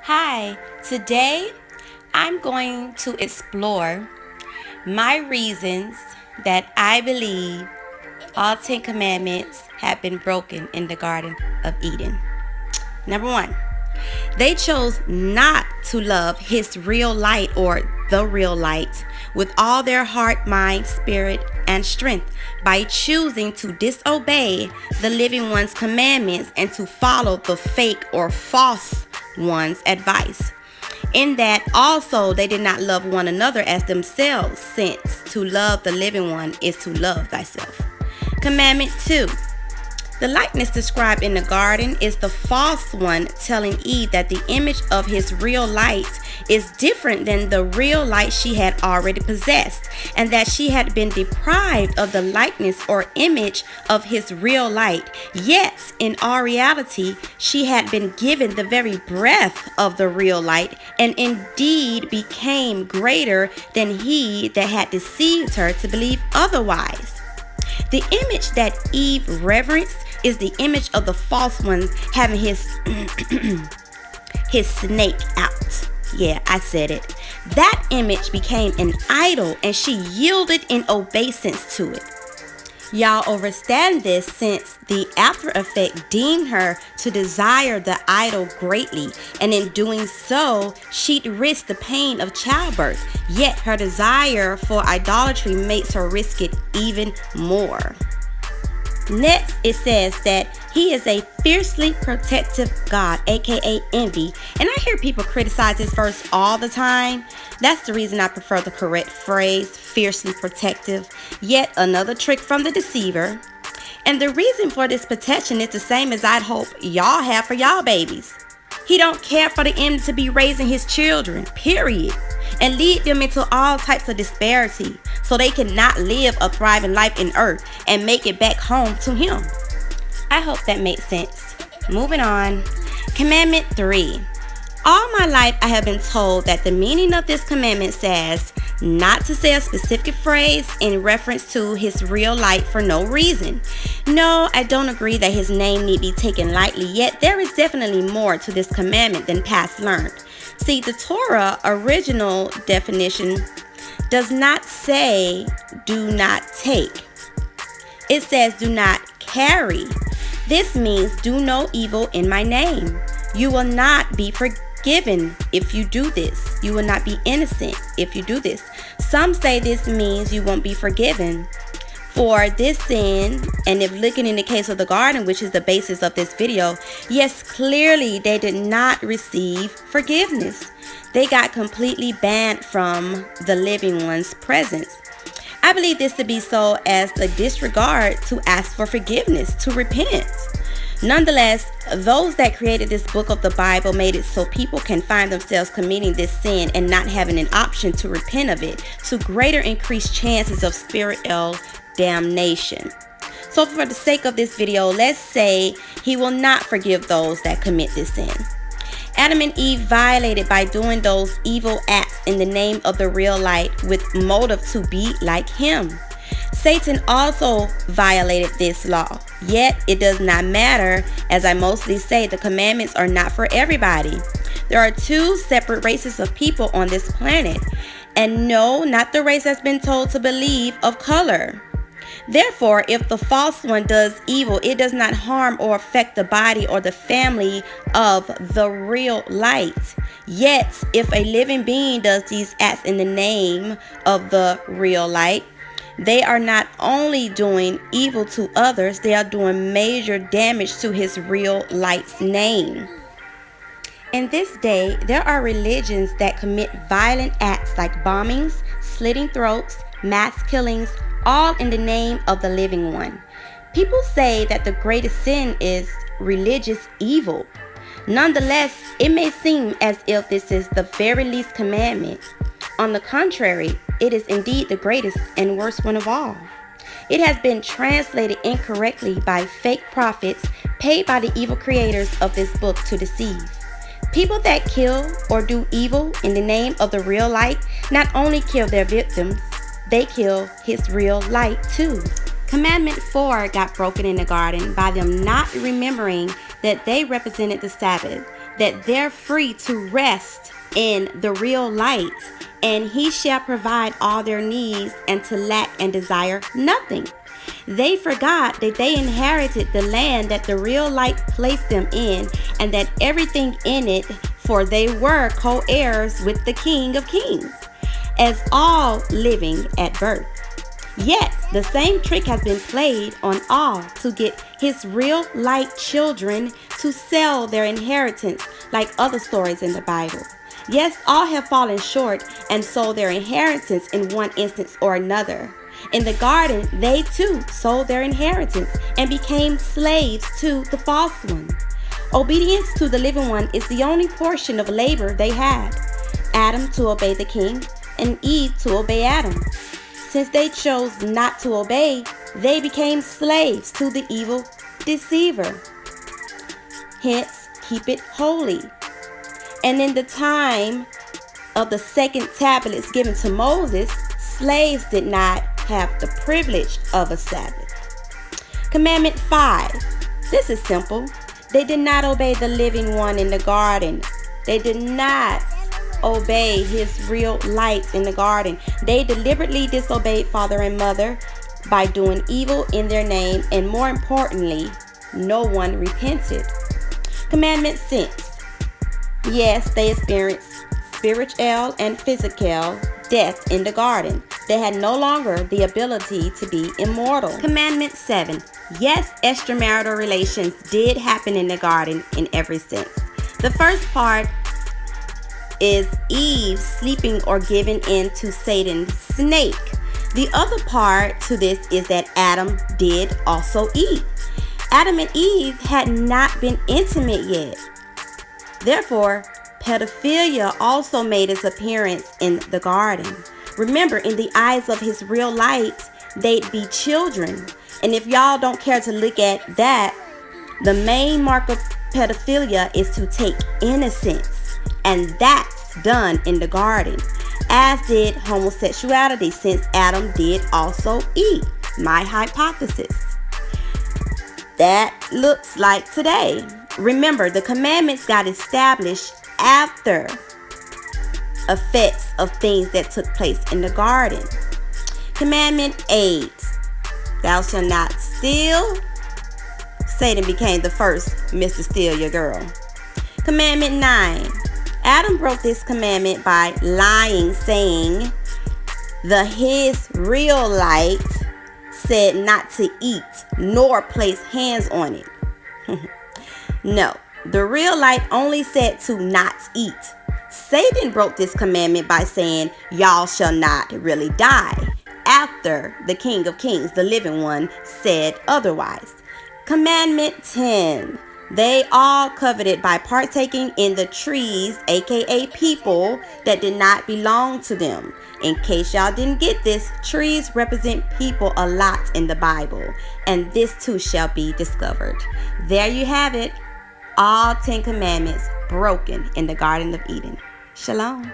Hi, today I'm going to explore my reasons that I believe all 10 commandments have been broken in the Garden of Eden. Number one, they chose not to love His real light or the real light with all their heart, mind, spirit, and strength by choosing to disobey the living one's commandments and to follow the fake or false one's advice. In that also they did not love one another as themselves, since to love the living one is to love thyself. Commandment 2. The likeness described in the garden is the false one telling Eve that the image of his real light is different than the real light she had already possessed, and that she had been deprived of the likeness or image of his real light. Yet, in all reality, she had been given the very breath of the real light, and indeed became greater than he that had deceived her to believe otherwise. The image that Eve reverenced is the image of the false one having his his snake out. Yeah, I said it. That image became an idol and she yielded in obeisance to it. Y'all understand this, since the after effect deemed her to desire the idol greatly, and in doing so, she'd risk the pain of childbirth. Yet her desire for idolatry makes her risk it even more. Next, it says that he is a fiercely protective God, aka envy. And I hear people criticize this verse all the time. That's the reason I prefer the correct phrase, fiercely protective. Yet another trick from the deceiver. And the reason for this protection is the same as I'd hope y'all have for y'all babies. He don't care for the enemy to be raising his children, period, and lead them into all types of disparity so they cannot live a thriving life in earth and make it back home to him. I hope that makes sense. Moving on. Commandment 3. All my life I have been told that the meaning of this commandment says not to say a specific phrase in reference to his real light for no reason. No, I don't agree that his name need be taken lightly, yet there is definitely more to this commandment than past learned. See, the Torah original definition does not say do not take. It says do not carry. This means do no evil in my name. You will not be forgiven if you do this. You will not be innocent if you do this. Some say this means you won't be forgiven for this sin. And if looking in the case of the garden, which is the basis of this video, yes, clearly they did not receive forgiveness. They got completely banned from the living one's presence. I believe this to be so as a disregard to ask for forgiveness, to repent. Nonetheless, those that created this book of the Bible made it so people can find themselves committing this sin and not having an option to repent of it, to greater increased chances of spiritual damnation. So for the sake of this video, let's say he will not forgive those that commit this sin. Adam and Eve violated by doing those evil acts in the name of the real light with motive to be like him. Satan also violated this law, yet it does not matter, as I mostly say the commandments are not for everybody. There are two separate races of people on this planet, and no, not the race that's been told to believe of color. Therefore, if the false one does evil, it does not harm or affect the body or the family of the real light. Yet, if a living being does these acts in the name of the real light, they are not only doing evil to others, they are doing major damage to his real light's name. In this day, there are religions that commit violent acts like bombings, slitting throats, mass killings, all in the name of the living one. People say that the greatest sin is religious evil. Nonetheless, it may seem as if this is the very least commandment. On the contrary, it is indeed the greatest and worst one of all. It has been translated incorrectly by fake prophets paid by the evil creators of this book to deceive. People that kill or do evil in the name of the real light not only kill their victims, they kill his real light too. Commandment 4 got broken in the garden by them not remembering that they represented the Sabbath. that they're free to rest in the real light, and he shall provide all their needs, and to lack and desire nothing. They forgot that they inherited the land that the real light placed them in, and that everything in it, for they were co-heirs with the King of Kings, as all living at birth. Yet the same trick has been played on all to get his real light children to sell their inheritance, like other stories in the Bible. Yes, all have fallen short and sold their inheritance in one instance or another. In the garden, they too sold their inheritance and became slaves to the false one. Obedience to the living one is the only portion of labor they had. Adam to obey the king, and Eve to obey Adam. Since they chose not to obey, they became slaves to the evil deceiver. Hence, keep it holy. And in the time of the second tablets given to Moses, slaves did not have the privilege of a Sabbath. Commandment 5. This is simple. They did not obey the living one in the garden. They did not obey his real light in the garden. They deliberately disobeyed father and mother by doing evil in their name, and more importantly, no one repented. Commandment 6. Yes, they experienced spiritual and physical death in the garden. They had no longer the ability to be immortal. Commandment 7. Yes, extramarital relations did happen in the garden in every sense. The first part is Eve sleeping or giving in to Satan's snake. The other part to this is that Adam did also eat. Adam and Eve had not been intimate yet. Therefore, pedophilia also made its appearance in the garden. Remember, in the eyes of his real light, they'd be children. And if y'all don't care to look at that, the main mark of pedophilia is to take innocence. And that's done in the garden, as did homosexuality, since Adam did also eat. My hypothesis. That looks like today. Remember, the commandments got established after effects of things that took place in the garden. Commandment 8. Thou shalt not steal. Satan became the first Mr. Steal Your Girl. Commandment 9. Adam broke this commandment by lying, saying his real light said not to eat nor place hands on it. No, the real light only said to not eat. Satan broke this commandment by saying, y'all shall not really die, after the King of Kings, the living one, said otherwise. Commandment 10. They all coveted by partaking in the trees, aka people that did not belong to them. In case y'all didn't get this, trees represent people a lot in the Bible, and this too shall be discovered. There you have it. All 10 commandments broken in the Garden of Eden. Shalom.